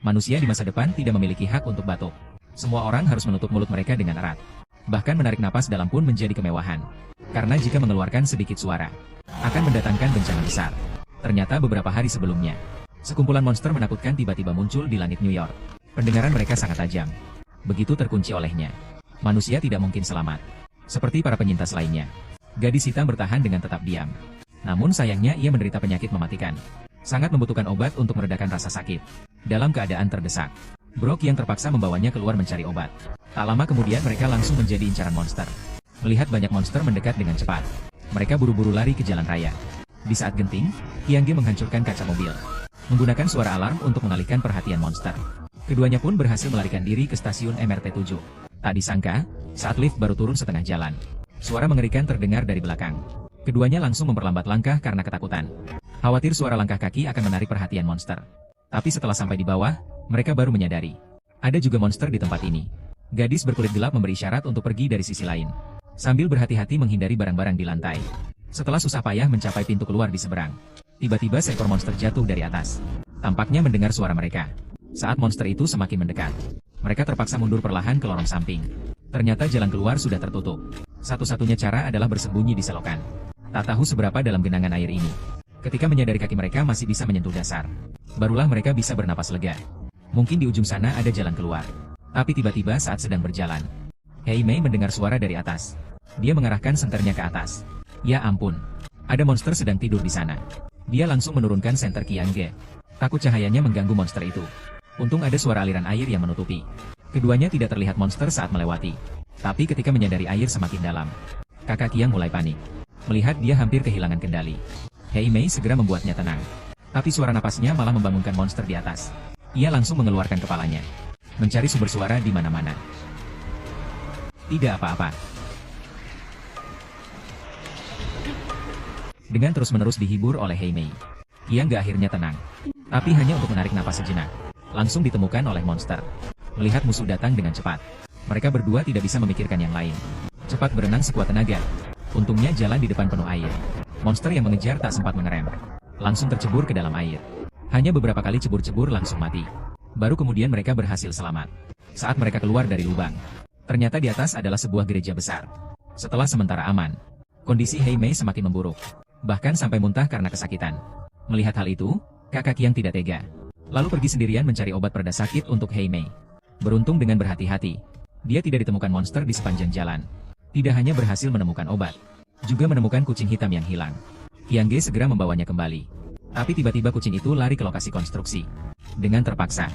Manusia di masa depan tidak memiliki hak untuk batuk. Semua orang harus menutup mulut mereka dengan erat. Bahkan menarik napas dalam pun menjadi kemewahan. Karena jika mengeluarkan sedikit suara, akan mendatangkan bencana besar. Ternyata beberapa hari sebelumnya, sekumpulan monster menakutkan tiba-tiba muncul di langit New York. Pendengaran mereka sangat tajam. Begitu terkunci olehnya, manusia tidak mungkin selamat. Seperti para penyintas lainnya, gadis hitam bertahan dengan tetap diam. Namun sayangnya ia menderita penyakit mematikan. Sangat membutuhkan obat untuk meredakan rasa sakit. Dalam keadaan terdesak, Brock yang terpaksa membawanya keluar mencari obat. Tak lama kemudian mereka langsung menjadi incaran monster. Melihat banyak monster mendekat dengan cepat, mereka buru-buru lari ke jalan raya. Di saat genting, Hyangge menghancurkan kaca mobil, menggunakan suara alarm untuk mengalihkan perhatian monster. Keduanya pun berhasil melarikan diri ke stasiun MRT 7. Tak disangka, saat lift baru turun setengah jalan, suara mengerikan terdengar dari belakang. Keduanya langsung memperlambat langkah karena ketakutan. Khawatir suara langkah kaki akan menarik perhatian monster. Tapi setelah sampai di bawah, mereka baru menyadari, ada juga monster di tempat ini. Gadis berkulit gelap memberi isyarat untuk pergi dari sisi lain, sambil berhati-hati menghindari barang-barang di lantai. Setelah susah payah mencapai pintu keluar di seberang, tiba-tiba seekor monster jatuh dari atas. Tampaknya mendengar suara mereka. Saat monster itu semakin mendekat, mereka terpaksa mundur perlahan ke lorong samping. Ternyata jalan keluar sudah tertutup. Satu-satunya cara adalah bersembunyi di selokan. Tak tahu seberapa dalam genangan air ini. Ketika menyadari kaki mereka masih bisa menyentuh dasar, barulah mereka bisa bernapas lega. Mungkin di ujung sana ada jalan keluar. Tapi tiba-tiba saat sedang berjalan, Hei Mei mendengar suara dari atas. Dia mengarahkan senternya ke atas. Ya ampun, ada monster sedang tidur di sana. Dia langsung menurunkan senter Hyangge. Takut cahayanya mengganggu monster itu. Untung ada suara aliran air yang menutupi. Keduanya tidak terlihat monster saat melewati. Tapi ketika menyadari air semakin dalam, kakak Hyang mulai panik. Melihat dia hampir kehilangan kendali, Hei Mei segera membuatnya tenang. Tapi suara napasnya malah membangunkan monster di atas. Ia langsung mengeluarkan kepalanya, mencari sumber suara di mana-mana. Tidak apa-apa. Dengan terus-menerus dihibur oleh Hei Mei, Hyangge akhirnya tenang. Tapi hanya untuk menarik napas sejenak. Langsung ditemukan oleh monster. Melihat musuh datang dengan cepat, mereka berdua tidak bisa memikirkan yang lain. Cepat berenang sekuat tenaga. Untungnya jalan di depan penuh air. Monster yang mengejar tak sempat mengerem. Langsung tercebur ke dalam air. Hanya beberapa kali cebur-cebur langsung mati. Baru kemudian mereka berhasil selamat. Saat mereka keluar dari lubang, ternyata di atas adalah sebuah gereja besar. Setelah sementara aman, kondisi Hei Mei semakin memburuk. Bahkan sampai muntah karena kesakitan. Melihat hal itu, kakak Hyang tidak tega. Lalu pergi sendirian mencari obat pereda sakit untuk Hei Mei. Beruntung dengan berhati-hati, dia tidak ditemukan monster di sepanjang jalan. Tidak hanya berhasil menemukan obat, juga menemukan kucing hitam yang hilang. Hyangge segera membawanya kembali. Tapi tiba-tiba kucing itu lari ke lokasi konstruksi. Dengan terpaksa,